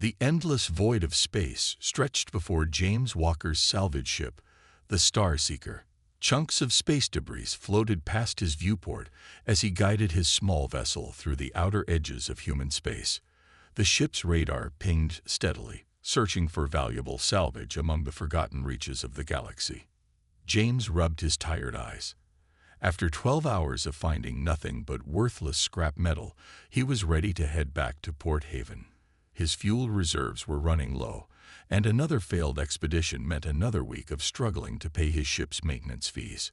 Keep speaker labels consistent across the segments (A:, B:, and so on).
A: The endless void of space stretched before James Walker's salvage ship, the Star Seeker. Chunks of space debris floated past his viewport as he guided his small vessel through the outer edges of human space. The ship's radar pinged steadily, searching for valuable salvage among the forgotten reaches of the galaxy. James rubbed his tired eyes. After 12 hours of finding nothing but worthless scrap metal, he was ready to head back to Port Haven. His fuel reserves were running low, and another failed expedition meant another week of struggling to pay his ship's maintenance fees.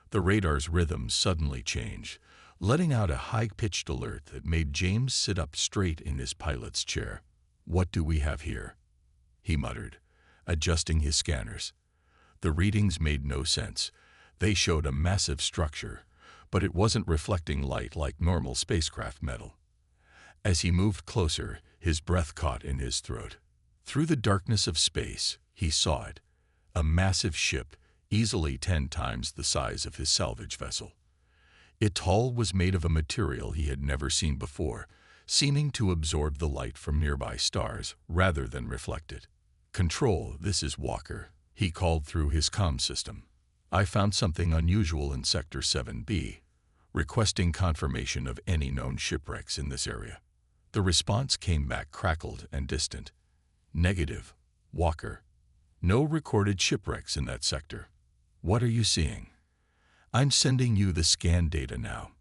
A: The radar's rhythm suddenly changed, letting out a high-pitched alert that made James sit up straight in his pilot's chair. "What do we have here?" he muttered, adjusting his scanners. The readings made no sense. They showed a massive structure, but it wasn't reflecting light like normal spacecraft metal. As he moved closer, his breath caught in his throat. Through the darkness of space, he saw it, a massive ship, easily 10 times the size of his salvage vessel. Its hull was made of a material he had never seen before, seeming to absorb the light from nearby stars rather than reflect it. "Control, this is Walker," he called through his comm system. "I found something unusual in Sector 7B, requesting confirmation of any known shipwrecks in this area." The response came back crackled and distant. "Negative, Walker. No recorded shipwrecks in that sector. What are you seeing?" "I'm sending you the scan data now."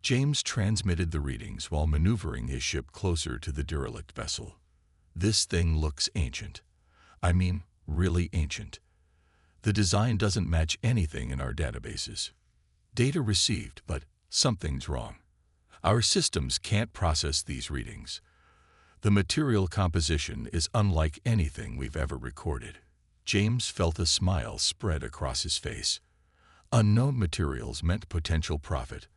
A: James transmitted the readings while maneuvering his ship closer to the derelict vessel. "This thing looks ancient. I mean, really ancient. The design doesn't match anything in our databases." "Data received, but something's wrong. Our systems can't process these readings. The material composition is unlike anything we've ever recorded." James felt a smile spread across his face. Unknown materials meant potential profit.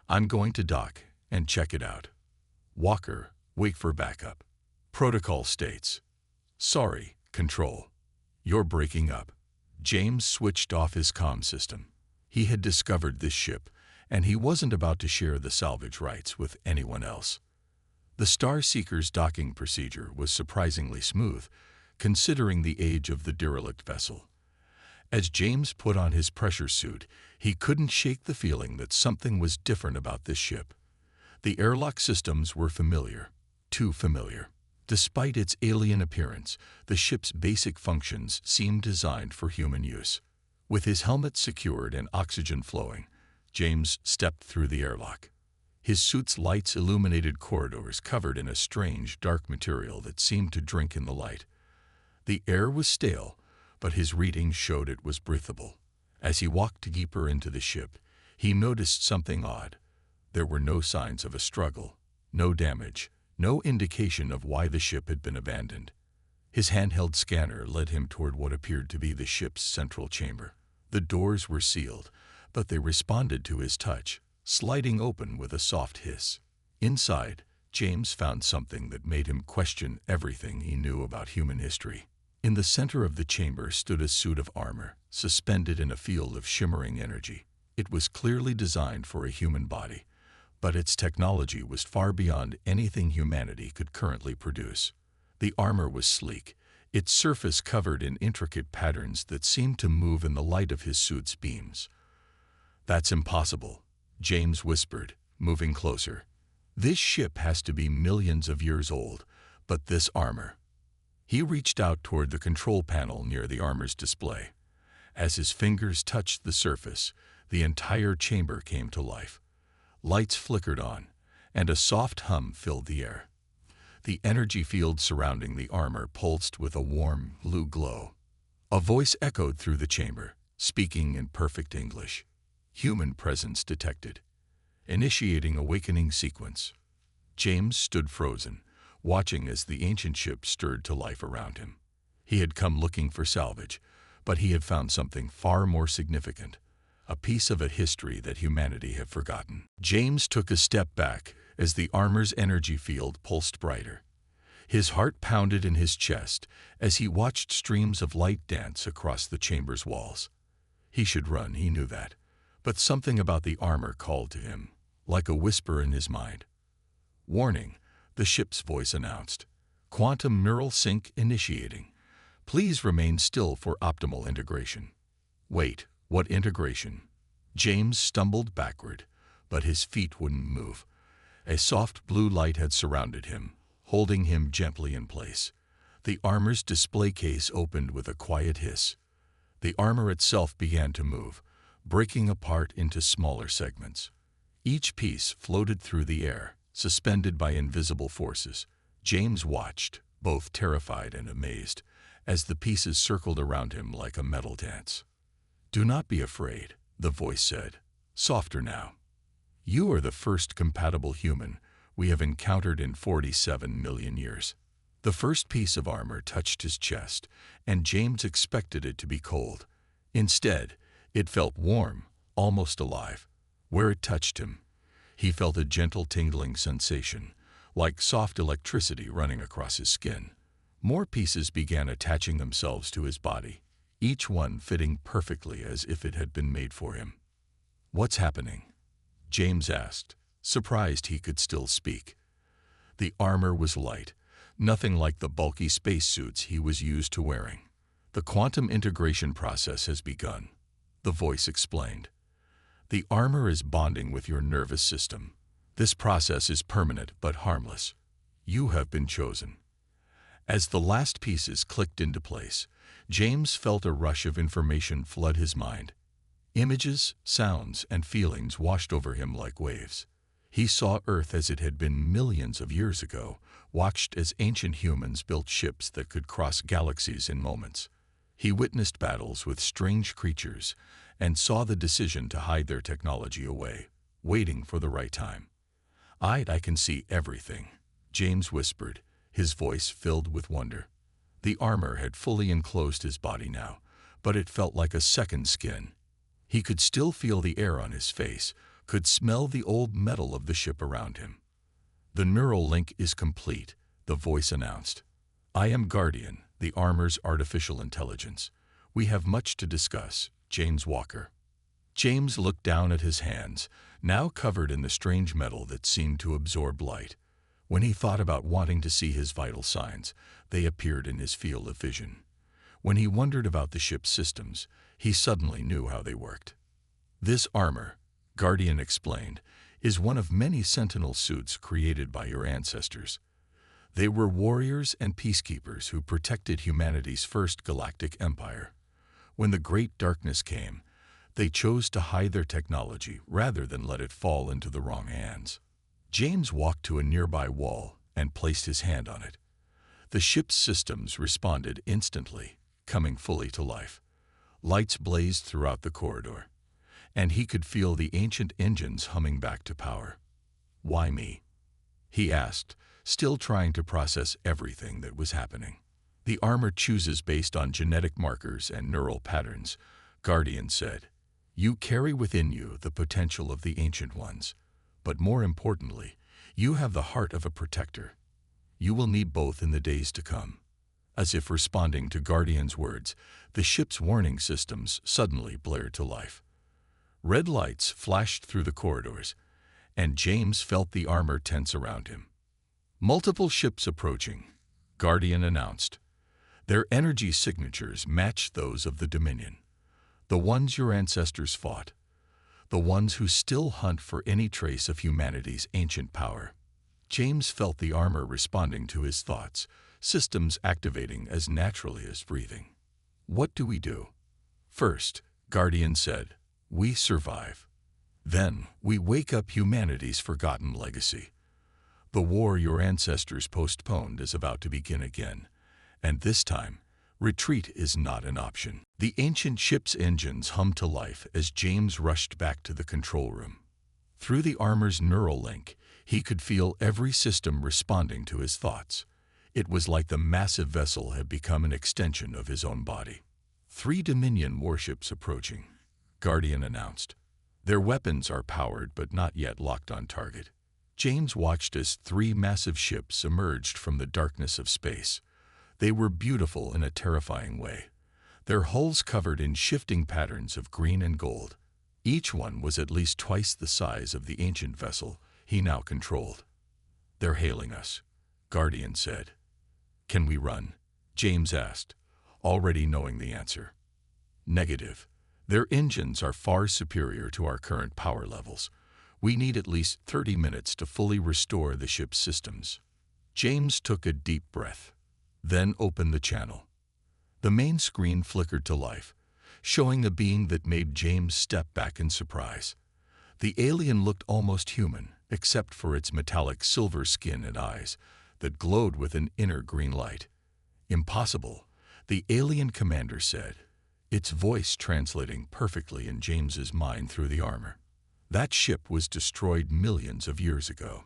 A: "I'm going to dock and check it out. Walker, wait for backup." Protocol states, "Sorry, Control. You're breaking up." James switched off his comm system. He had discovered this ship, and he wasn't about to share the salvage rights with anyone else. The Star Seeker's docking procedure was surprisingly smooth, considering the age of the derelict vessel. As James put on his pressure suit, he couldn't shake the feeling that something was different about this ship. The airlock systems were familiar, too familiar. Despite its alien appearance, the ship's basic functions seemed designed for human use. With his helmet secured and oxygen flowing, James stepped through the airlock. His suit's lights illuminated corridors covered in a strange, dark material that seemed to drink in the light. The air was stale, but his readings showed it was breathable. As he walked deeper into the ship, he noticed something odd. There were no signs of a struggle, no damage, no indication of why the ship had been abandoned. His handheld scanner led him toward what appeared to be the ship's central chamber. The doors were sealed, but they responded to his touch, sliding open with a soft hiss. Inside, James found something that made him question everything he knew about human history. In the center of the chamber stood a suit of armor, suspended in a field of shimmering energy. It was clearly designed for a human body, but its technology was far beyond anything humanity could currently produce. The armor was sleek, its surface covered in intricate patterns that seemed to move in the light of his suit's beams. "That's impossible," James whispered, moving closer. "This ship has to be millions of years old, but this armor—" He reached out toward the control panel near the armor's display. As his fingers touched the surface, the entire chamber came to life. Lights flickered on, and a soft hum filled the air. The energy field surrounding the armor pulsed with a warm, blue glow. A voice echoed through the chamber, speaking in perfect English. "Human presence detected. Initiating awakening sequence." James stood frozen, watching as the ancient ship stirred to life around him. He had come looking for salvage, but he had found something far more significant, a piece of a history that humanity had forgotten. James took a step back as the armor's energy field pulsed brighter. His heart pounded in his chest as he watched streams of light dance across the chamber's walls. He should run, he knew that, but something about the armor called to him, like a whisper in his mind. "Warning," the ship's voice announced. Quantum neural sync initiating. Please remain still for optimal integration. Wait, what integration? James stumbled backward, but his feet wouldn't move. A soft blue light had surrounded him, holding him gently in place. The armor's display case opened with a quiet hiss. The armor itself began to move, breaking apart into smaller segments. Each piece floated through the air, suspended by invisible forces. James watched, both terrified and amazed, as the pieces circled around him like a metal dance. "Do not be afraid," the voice said, softer now. "You are the first compatible human we have encountered in 47 million years." The first piece of armor touched his chest, and James expected it to be cold. Instead, it felt warm, almost alive. Where it touched him, he felt a gentle tingling sensation, like soft electricity running across his skin. More pieces began attaching themselves to his body, each one fitting perfectly as if it had been made for him. "What's happening?" James asked, surprised he could still speak. The armor was light, nothing like the bulky spacesuits he was used to wearing. "The quantum integration process has begun," the voice explained. "The armor is bonding with your nervous system. This process is permanent but harmless. You have been chosen." As the last pieces clicked into place, James felt a rush of information flood his mind. Images, sounds, and feelings washed over him like waves. He saw Earth as it had been millions of years ago, watched as ancient humans built ships that could cross galaxies in moments. He witnessed battles with strange creatures and saw the decision to hide their technology away, waiting for the right time. I can see everything," James whispered, his voice filled with wonder. The armor had fully enclosed his body now, but it felt like a second skin. He could still feel the air on his face, could smell the old metal of the ship around him. "The neural link is complete," the voice announced. "I am Guardian, the armor's artificial intelligence. We have much to discuss, James Walker." James looked down at his hands, now covered in the strange metal that seemed to absorb light. When he thought about wanting to see his vital signs, they appeared in his field of vision. When he wondered about the ship's systems, he suddenly knew how they worked. "This armor," Guardian explained, "is one of many sentinel suits created by your ancestors. They were warriors and peacekeepers who protected humanity's first galactic empire. When the Great Darkness came, they chose to hide their technology rather than let it fall into the wrong hands." James walked to a nearby wall and placed his hand on it. The ship's systems responded instantly, coming fully to life. Lights blazed throughout the corridor, and he could feel the ancient engines humming back to power. "Why me?" he asked, still trying to process everything that was happening. "The armor chooses based on genetic markers and neural patterns," Guardian said. "You carry within you the potential of the Ancient Ones, but more importantly, you have the heart of a protector. You will need both in the days to come." As if responding to Guardian's words, the ship's warning systems suddenly blared to life. Red lights flashed through the corridors, and James felt the armor tense around him. "Multiple ships approaching," Guardian announced. "Their energy signatures matched those of the Dominion. The ones your ancestors fought. The ones who still hunt for any trace of humanity's ancient power." James felt the armor responding to his thoughts, systems activating as naturally as breathing. "What do we do?" "First," Guardian said, "we survive. Then, we wake up humanity's forgotten legacy. The war your ancestors postponed is about to begin again, and this time, retreat is not an option." The ancient ship's engines hummed to life as James rushed back to the control room. Through the armor's neural link, he could feel every system responding to his thoughts. It was like the massive vessel had become an extension of his own body. 3 Dominion warships approaching," Guardian announced. "Their weapons are powered but not yet locked on target." James watched as 3 massive ships emerged from the darkness of space. They were beautiful in a terrifying way, their hulls covered in shifting patterns of green and gold. Each one was at least twice the size of the ancient vessel he now controlled. "They're hailing us," Guardian said. Can we run? James asked, already knowing the answer. Negative. Their engines are far superior to our current power levels. We need at least 30 minutes to fully restore the ship's systems. James took a deep breath, then opened the channel. The main screen flickered to life, showing a being that made James step back in surprise. The alien looked almost human, except for its metallic silver skin and eyes that glowed with an inner green light. Impossible, the alien commander said, its voice translating perfectly in James's mind through the armor. That ship was destroyed millions of years ago.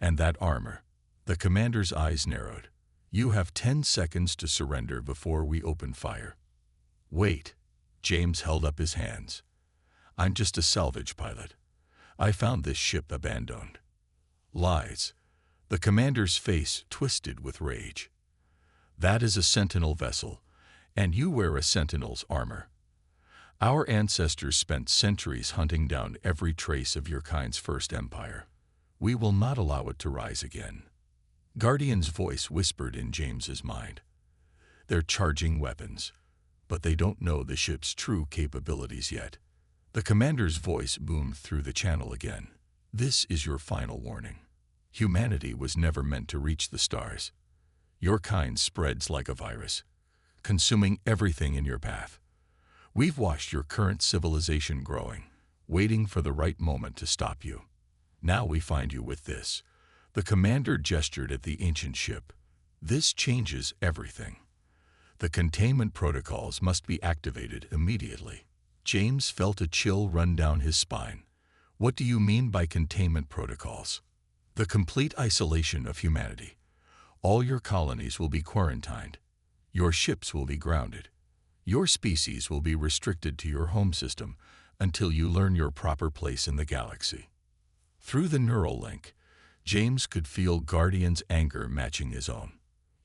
A: And that armor, the commander's eyes narrowed. You have 10 seconds to surrender before we open fire. Wait, James held up his hands. I'm just a salvage pilot. I found this ship abandoned. Lies. The commander's face twisted with rage. That is a Sentinel vessel, and you wear a Sentinel's armor. Our ancestors spent centuries hunting down every trace of your kind's first empire. We will not allow it to rise again. Guardian's voice whispered in James's mind. They're charging weapons, but they don't know the ship's true capabilities yet. The commander's voice boomed through the channel again. This is your final warning. Humanity was never meant to reach the stars. Your kind spreads like a virus, consuming everything in your path. We've watched your current civilization growing, waiting for the right moment to stop you. Now we find you with this. The commander gestured at the ancient ship. This changes everything. The containment protocols must be activated immediately. James felt a chill run down his spine. What do you mean by containment protocols? The complete isolation of humanity. All your colonies will be quarantined. Your ships will be grounded. Your species will be restricted to your home system until you learn your proper place in the galaxy. Through the neural link, James could feel Guardian's anger matching his own.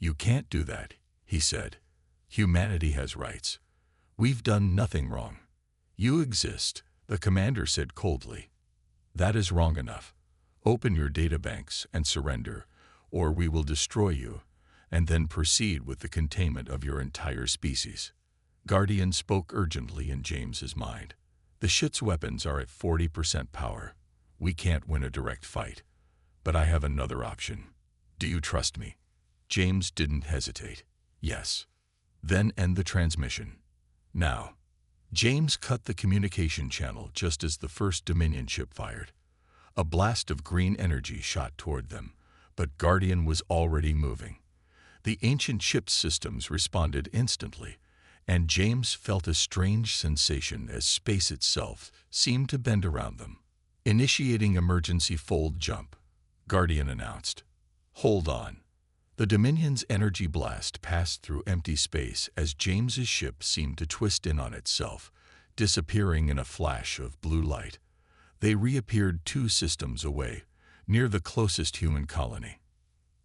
A: You can't do that, he said. Humanity has rights. We've done nothing wrong. You exist, the commander said coldly. That is wrong enough. Open your databanks and surrender, or we will destroy you, and then proceed with the containment of your entire species. Guardian spoke urgently in James's mind. The ship's weapons are at 40% power. We can't win a direct fight, but I have another option. Do you trust me? James didn't hesitate. Yes. Then end the transmission. Now. James cut the communication channel just as the first Dominion ship fired. A blast of green energy shot toward them, but Guardian was already moving. The ancient ship's systems responded instantly, and James felt a strange sensation as space itself seemed to bend around them. Initiating emergency fold jump, Guardian announced. Hold on. The Dominion's energy blast passed through empty space as James's ship seemed to twist in on itself, disappearing in a flash of blue light. They reappeared 2 systems away, near the closest human colony.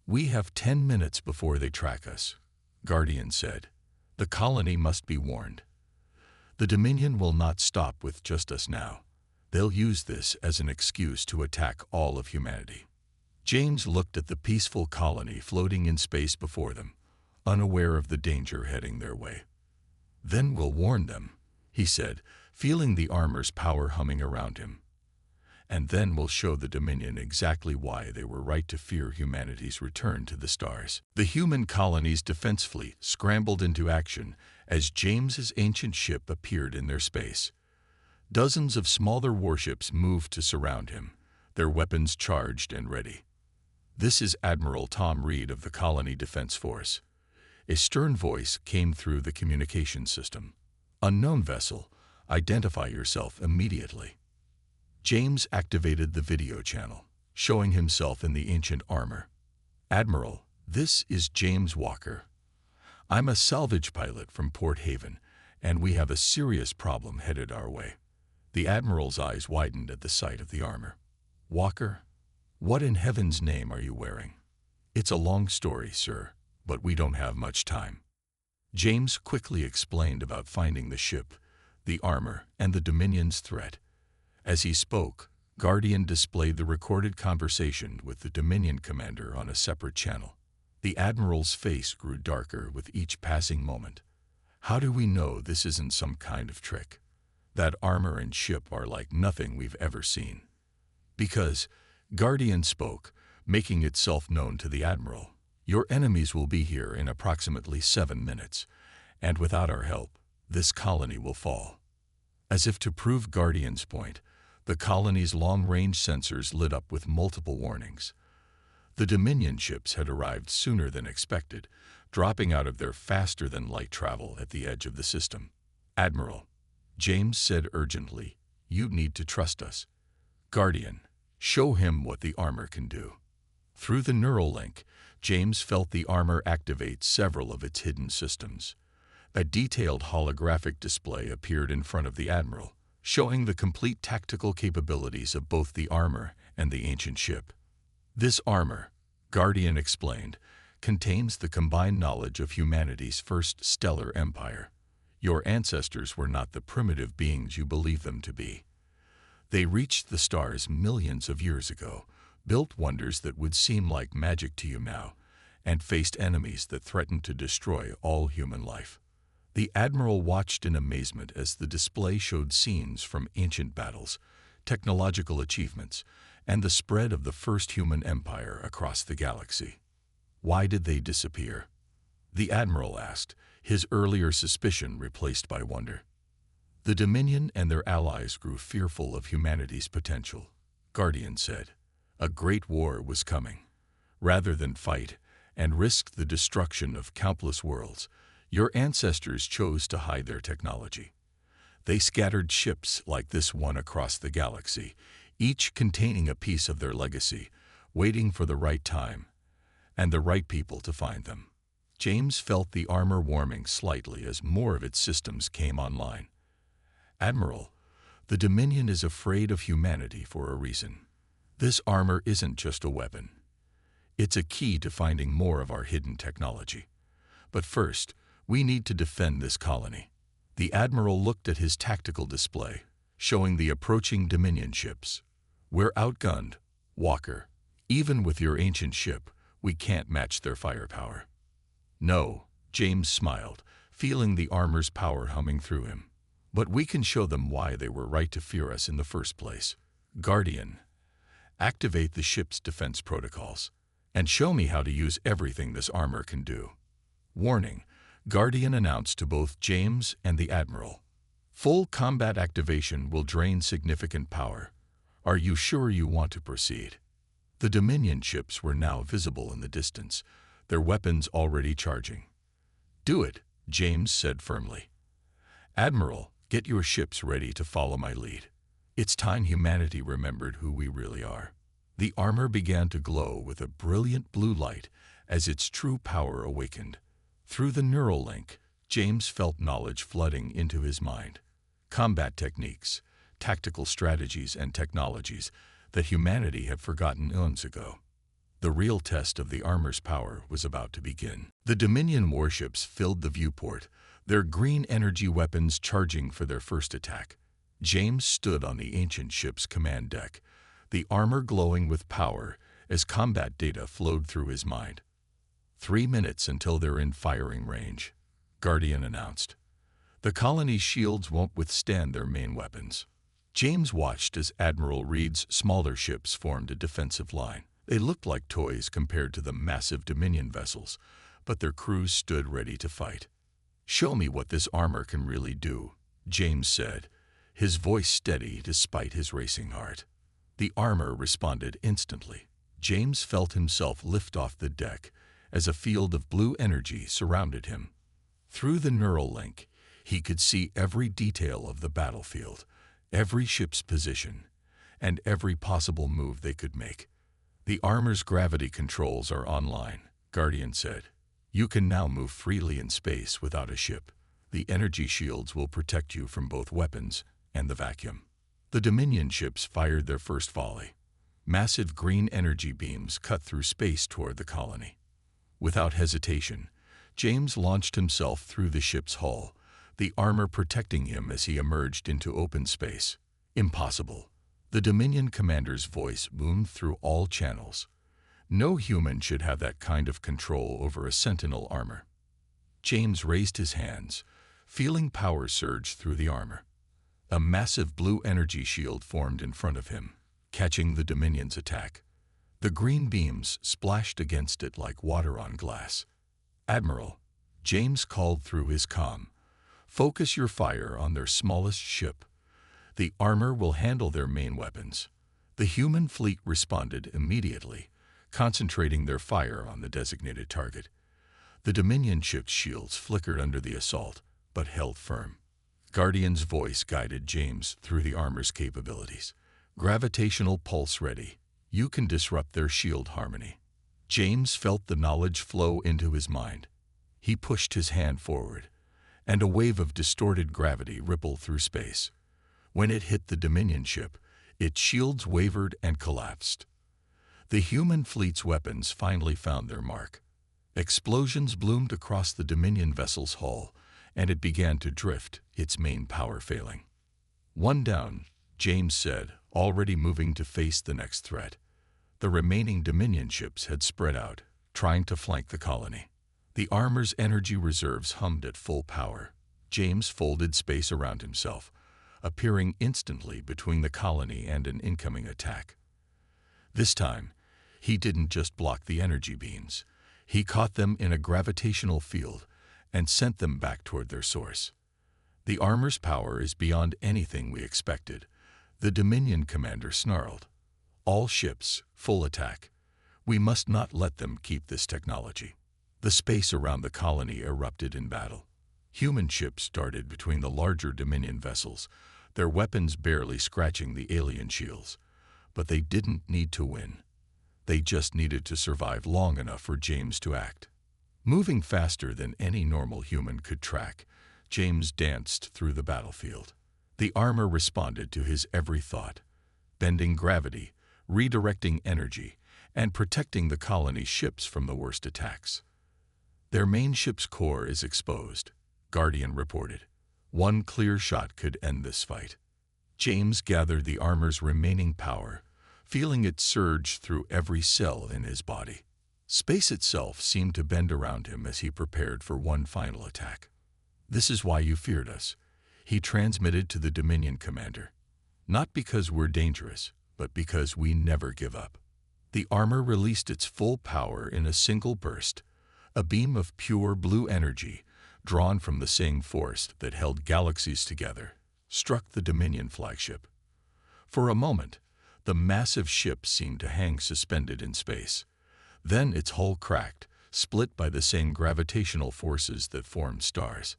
A: We have 10 minutes before they track us, Guardian said. The colony must be warned. The Dominion will not stop with just us now. They'll use this as an excuse to attack all of humanity. James looked at the peaceful colony floating in space before them, unaware of the danger heading their way. Then we'll warn them, he said, feeling the armor's power humming around him. And then we'll show the Dominion exactly why they were right to fear humanity's return to the stars. The human colony's defense fleet scrambled into action as James's ancient ship appeared in their space. Dozens of smaller warships moved to surround him, their weapons charged and ready. This is Admiral Tom Reed of the Colony Defense Force. A stern voice came through the communication system. Unknown vessel, identify yourself immediately. James activated the video channel, showing himself in the ancient armor. Admiral, this is James Walker. I'm a salvage pilot from Port Haven, and we have a serious problem headed our way. The Admiral's eyes widened at the sight of the armor. Walker, what in heaven's name are you wearing? It's a long story, sir, but we don't have much time. James quickly explained about finding the ship, the armor, and the Dominion's threat. As he spoke, Guardian displayed the recorded conversation with the Dominion commander on a separate channel. The Admiral's face grew darker with each passing moment. How do we know this isn't some kind of trick? That armor and ship are like nothing we've ever seen. Because, Guardian spoke, making itself known to the Admiral, your enemies will be here in approximately 7 minutes, and without our help, this colony will fall. As if to prove Guardian's point, the colony's long-range sensors lit up with multiple warnings. The Dominion ships had arrived sooner than expected, dropping out of their faster-than-light travel at the edge of the system. Admiral, James said urgently, you need to trust us. Guardian, show him what the armor can do. Through the neural link, James felt the armor activate several of its hidden systems. A detailed holographic display appeared in front of the Admiral, showing the complete tactical capabilities of both the armor and the ancient ship. This armor, Guardian explained, contains the combined knowledge of humanity's first stellar empire. Your ancestors were not the primitive beings you believe them to be. They reached the stars millions of years ago, built wonders that would seem like magic to you now, and faced enemies that threatened to destroy all human life. The Admiral watched in amazement as the display showed scenes from ancient battles, technological achievements, and the spread of the first human empire across the galaxy. Why did they disappear? The Admiral asked, his earlier suspicion replaced by wonder. The Dominion and their allies grew fearful of humanity's potential. Guardian said, a great war was coming. Rather than fight and risk the destruction of countless worlds, your ancestors chose to hide their technology. They scattered ships like this one across the galaxy, each containing a piece of their legacy, waiting for the right time and the right people to find them. James felt the armor warming slightly as more of its systems came online. Admiral, the Dominion is afraid of humanity for a reason. This armor isn't just a weapon. It's a key to finding more of our hidden technology. But first, we need to defend this colony. The Admiral looked at his tactical display, showing the approaching Dominion ships. We're outgunned, Walker. Even with your ancient ship, we can't match their firepower. No, James smiled, feeling the armor's power humming through him. But we can show them why they were right to fear us in the first place. Guardian, activate the ship's defense protocols, and show me how to use everything this armor can do. Warning, Guardian announced to both James and the Admiral. Full combat activation will drain significant power. Are you sure you want to proceed? The Dominion ships were now visible in the distance, their weapons already charging. Do it, James said firmly. Admiral, get your ships ready to follow my lead. It's time humanity remembered who we really are. The armor began to glow with a brilliant blue light as its true power awakened. Through the neural link, James felt knowledge flooding into his mind. Combat techniques, tactical strategies, and technologies that humanity had forgotten eons ago. The real test of the armor's power was about to begin. The Dominion warships filled the viewport, their green energy weapons charging for their first attack. James stood on the ancient ship's command deck, the armor glowing with power as combat data flowed through his mind. 3 minutes until they're in firing range, Guardian announced. The colony's shields won't withstand their main weapons. James watched as Admiral Reed's smaller ships formed a defensive line. They looked like toys compared to the massive Dominion vessels, but their crews stood ready to fight. Show me what this armor can really do, James said, his voice steady despite his racing heart. The armor responded instantly. James felt himself lift off the deck as a field of blue energy surrounded him. Through the neural link, he could see every detail of the battlefield, every ship's position, and every possible move they could make. The armor's gravity controls are online, Guardian said. You can now move freely in space without a ship. The energy shields will protect you from both weapons and the vacuum. The Dominion ships fired their first volley. Massive green energy beams cut through space toward the colony. Without hesitation, James launched himself through the ship's hull, the armor protecting him as he emerged into open space. Impossible. The Dominion commander's voice boomed through all channels. No human should have that kind of control over a Sentinel armor. James raised his hands, feeling power surge through the armor. A massive blue energy shield formed in front of him, catching the Dominion's attack. The green beams splashed against it like water on glass. "Admiral," James called through his comm, "focus your fire on their smallest ship. The armor will handle their main weapons." The human fleet responded immediately, concentrating their fire on the designated target. The Dominion ship's shields flickered under the assault, but held firm. Guardian's voice guided James through the armor's capabilities. "Gravitational pulse ready. You can disrupt their shield harmony." James felt the knowledge flow into his mind. He pushed his hand forward, and a wave of distorted gravity rippled through space. When it hit the Dominion ship, its shields wavered and collapsed. The human fleet's weapons finally found their mark. Explosions bloomed across the Dominion vessel's hull, and it began to drift, its main power failing. "One down," James said, already moving to face the next threat. The remaining Dominion ships had spread out, trying to flank the colony. The armor's energy reserves hummed at full power. James folded space around himself, appearing instantly between the colony and an incoming attack. This time, he didn't just block the energy beams. He caught them in a gravitational field and sent them back toward their source. "The armor's power is beyond anything we expected," the Dominion commander snarled. "All ships, full attack. We must not let them keep this technology." The space around the colony erupted in battle. Human ships darted between the larger Dominion vessels, their weapons barely scratching the alien shields. But they didn't need to win. They just needed to survive long enough for James to act. Moving faster than any normal human could track, James danced through the battlefield. The armor responded to his every thought, bending gravity, redirecting energy, and protecting the colony's ships from the worst attacks. "Their main ship's core is exposed," Guardian reported. "One clear shot could end this fight." James gathered the armor's remaining power, feeling it surge through every cell in his body. Space itself seemed to bend around him as he prepared for one final attack. "This is why you feared us," he transmitted to the Dominion commander. "Not because we're dangerous, but because we never give up." The armor released its full power in a single burst, a beam of pure blue energy, drawn from the same force that held galaxies together, struck the Dominion flagship. For a moment, the massive ship seemed to hang suspended in space. Then its hull cracked, split by the same gravitational forces that formed stars.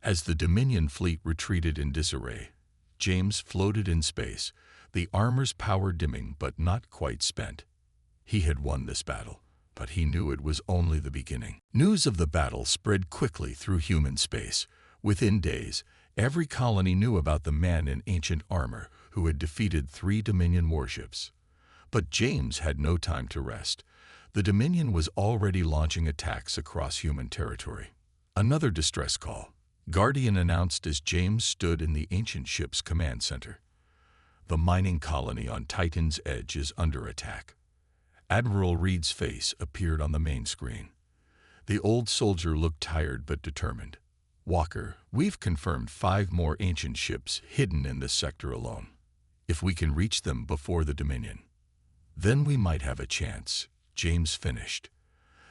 A: As the Dominion fleet retreated in disarray, James floated in space, the armor's power dimming but not quite spent. He had won this battle, but he knew it was only the beginning. News of the battle spread quickly through human space. Within days, every colony knew about the man in ancient armor who had defeated 3 Dominion warships. But James had no time to rest. The Dominion was already launching attacks across human territory. Another distress call, Guardian announced as James stood in the ancient ship's command center. "The mining colony on Titan's Edge is under attack." Admiral Reed's face appeared on the main screen. The old soldier looked tired but determined. "Walker, we've confirmed 5 more ancient ships hidden in this sector alone. If we can reach them before the Dominion, then we might have a chance," James finished.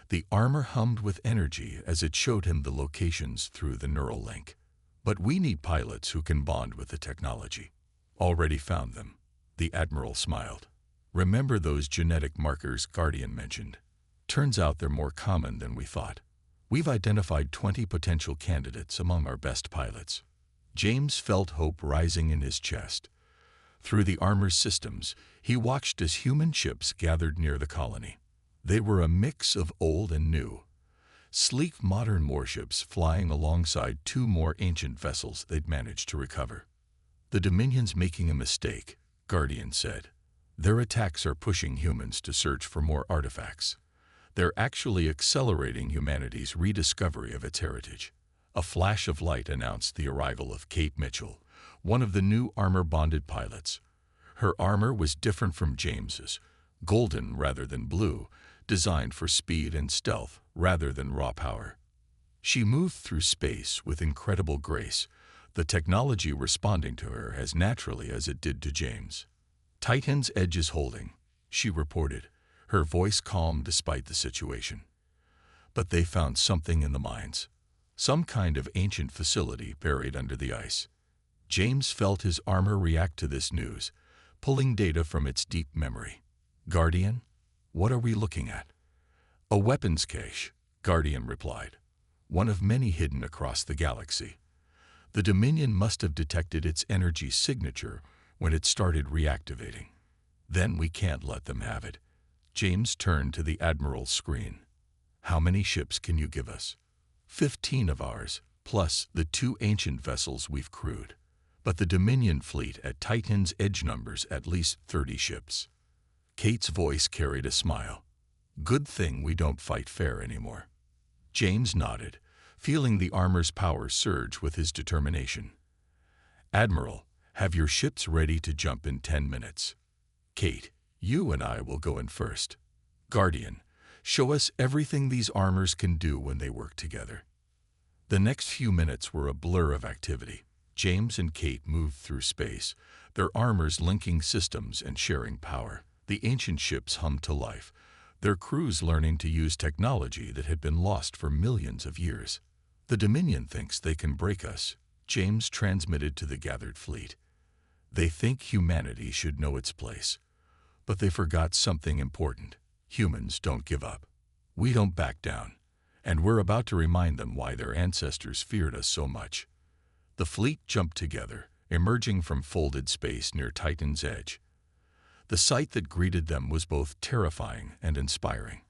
A: The armor hummed with energy as it showed him the locations through the neural link. "But we need pilots who can bond with the technology." "Already found them," the Admiral smiled. "Remember those genetic markers Guardian mentioned? Turns out they're more common than we thought. We've identified 20 potential candidates among our best pilots." James felt hope rising in his chest. Through the armor's systems, he watched as human ships gathered near the colony. They were a mix of old and new. Sleek modern warships flying alongside 2 more ancient vessels they'd managed to recover. "The Dominion's making a mistake," Guardian said. "Their attacks are pushing humans to search for more artifacts. They're actually accelerating humanity's rediscovery of its heritage." A flash of light announced the arrival of Kate Mitchell, one of the new armor-bonded pilots. Her armor was different from James's, golden rather than blue, designed for speed and stealth rather than raw power. She moved through space with incredible grace, the technology responding to her as naturally as it did to James. "Titan's edge is holding," she reported, her voice calm despite the situation. But they found something in the mines, some kind of ancient facility buried under the ice. James felt his armor react to this news, pulling data from its deep memory. "Guardian, what are we looking at?" "A weapons cache," Guardian replied, "one of many hidden across the galaxy. The Dominion must have detected its energy signature when it started reactivating. Then we can't let them have it." James turned to the Admiral's screen. "How many ships can you give us?" 15 of ours, plus the 2 ancient vessels we've crewed. But the Dominion fleet at Titan's edge numbers at least 30 ships. Kate's voice carried a smile. "Good thing we don't fight fair anymore." James nodded, feeling the armor's power surge with his determination. "Admiral, have your ships ready to jump in 10 minutes. Kate, you and I will go in first. Guardian, show us everything these armors can do when they work together." The next few minutes were a blur of activity. James and Kate moved through space, their armors linking systems and sharing power. The ancient ships hummed to life, their crews learning to use technology that had been lost for millions of years. "The Dominion thinks they can break us," James transmitted to the gathered fleet. "They think humanity should know its place. But they forgot something important. Humans don't give up. We don't back down. And we're about to remind them why their ancestors feared us so much." The fleet jumped together, emerging from folded space near Titan's edge. The sight that greeted them was both terrifying and inspiring.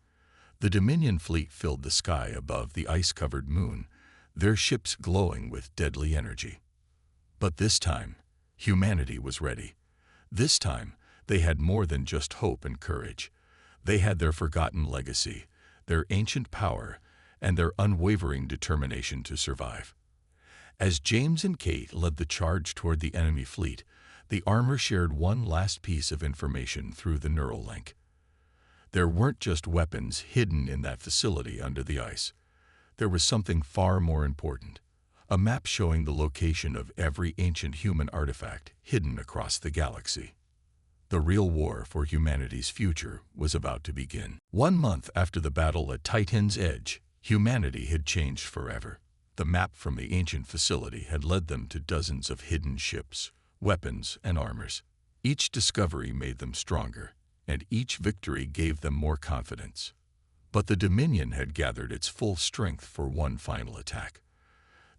A: The Dominion fleet filled the sky above the ice-covered moon, their ships glowing with deadly energy. But this time, humanity was ready. This time, they had more than just hope and courage. They had their forgotten legacy, their ancient power, and their unwavering determination to survive. As James and Kate led the charge toward the enemy fleet, the armor shared one last piece of information through the neural link. There weren't just weapons hidden in that facility under the ice. There was something far more important, a map showing the location of every ancient human artifact hidden across the galaxy. The real war for humanity's future was about to begin. 1 month after the battle at Titan's Edge, humanity had changed forever. The map from the ancient facility had led them to dozens of hidden ships, weapons, and armors. Each discovery made them stronger, and each victory gave them more confidence. But the Dominion had gathered its full strength for one final attack.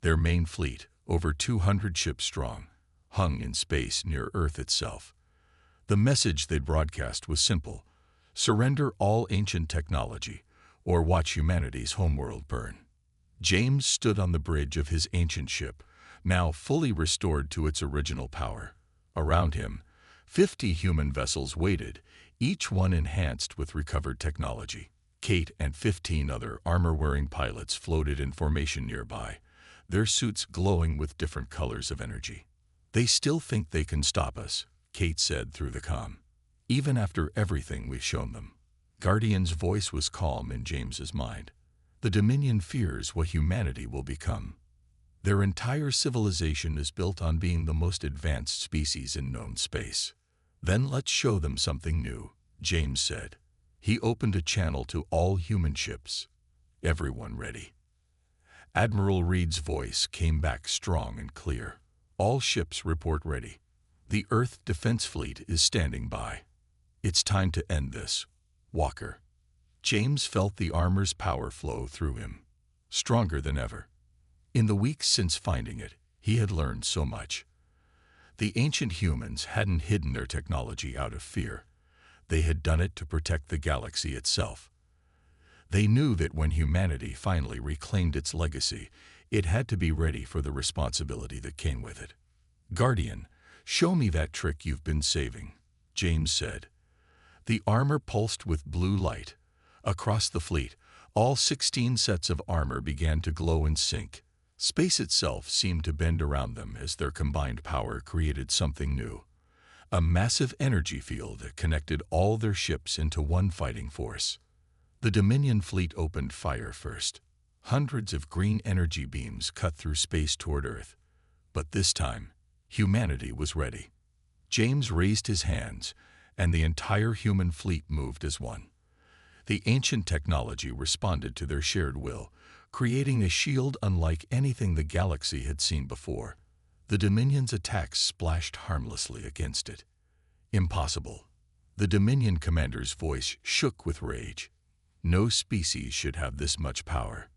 A: Their main fleet, over 200 ships strong, hung in space near Earth itself. The message they'd broadcast was simple: surrender all ancient technology, or watch humanity's homeworld burn. James stood on the bridge of his ancient ship, now fully restored to its original power. Around him, 50 human vessels waited, each one enhanced with recovered technology. Kate and 15 other armor-wearing pilots floated in formation nearby, their suits glowing with different colors of energy. "They still think they can stop us," Kate said through the comm, "even after everything we've shown them." Guardian's voice was calm in James's mind. "The Dominion fears what humanity will become. Their entire civilization is built on being the most advanced species in known space." "Then let's show them something new," James said. He opened a channel to all human ships. "Everyone ready?" Admiral Reed's voice came back strong and clear. "All ships report ready. The Earth Defense Fleet is standing by. It's time to end this, Walker." James felt the armor's power flow through him, stronger than ever. In the weeks since finding it, he had learned so much. The ancient humans hadn't hidden their technology out of fear. They had done it to protect the galaxy itself. They knew that when humanity finally reclaimed its legacy, it had to be ready for the responsibility that came with it. "Guardian, show me that trick you've been saving," James said. The armor pulsed with blue light. Across the fleet, all 16 sets of armor began to glow in sync. Space itself seemed to bend around them as their combined power created something new. A massive energy field connected all their ships into one fighting force. The Dominion fleet opened fire first. Hundreds of green energy beams cut through space toward Earth. But this time, humanity was ready. James raised his hands, and the entire human fleet moved as one. The ancient technology responded to their shared will, creating a shield unlike anything the galaxy had seen before. The Dominion's attacks splashed harmlessly against it. Impossible. The Dominion commander's voice shook with rage. No species should have this much power.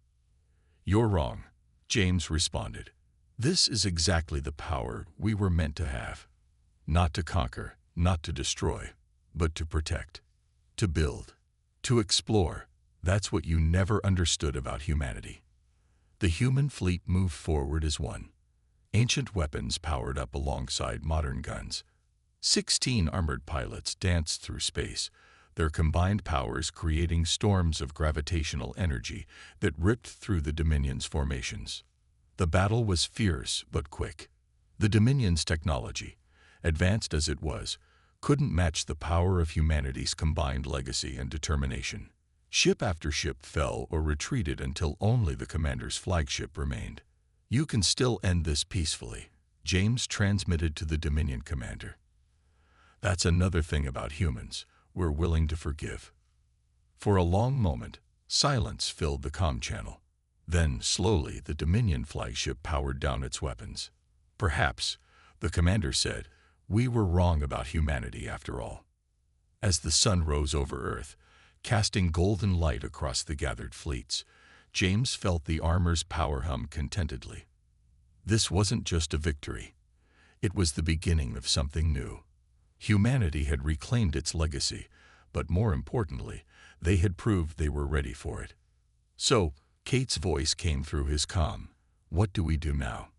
A: You're wrong, James responded. This is exactly the power we were meant to have. Not to conquer, not to destroy, but to protect, to build, to explore. That's what you never understood about humanity. The human fleet moved forward as one. Ancient weapons powered up alongside modern guns. 16 armored pilots danced through space, their combined powers creating storms of gravitational energy that ripped through the Dominion's formations. The battle was fierce but quick. The Dominion's technology, advanced as it was, couldn't match the power of humanity's combined legacy and determination. Ship after ship fell or retreated until only the commander's flagship remained. You can still end this peacefully, James transmitted to the Dominion commander. That's another thing about humans. We're willing to forgive. For a long moment, silence filled the comm channel. Then, slowly, the Dominion flagship powered down its weapons. Perhaps, the commander said, we were wrong about humanity after all. As the sun rose over Earth, casting golden light across the gathered fleets, James felt the armor's power hum contentedly. This wasn't just a victory. It was the beginning of something new. Humanity had reclaimed its legacy, but more importantly, they had proved they were ready for it. So, Kate's voice came through his comm. What do we do now?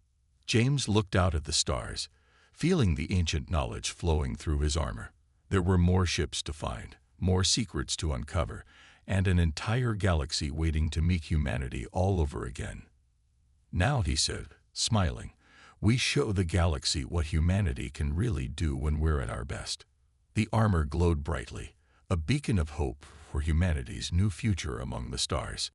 A: James looked out at the stars, feeling the ancient knowledge flowing through his armor. There were more ships to find, more secrets to uncover, and an entire galaxy waiting to meet humanity all over again. Now, he said, smiling, we show the galaxy what humanity can really do when we're at our best. The armor glowed brightly, a beacon of hope for humanity's new future among the stars.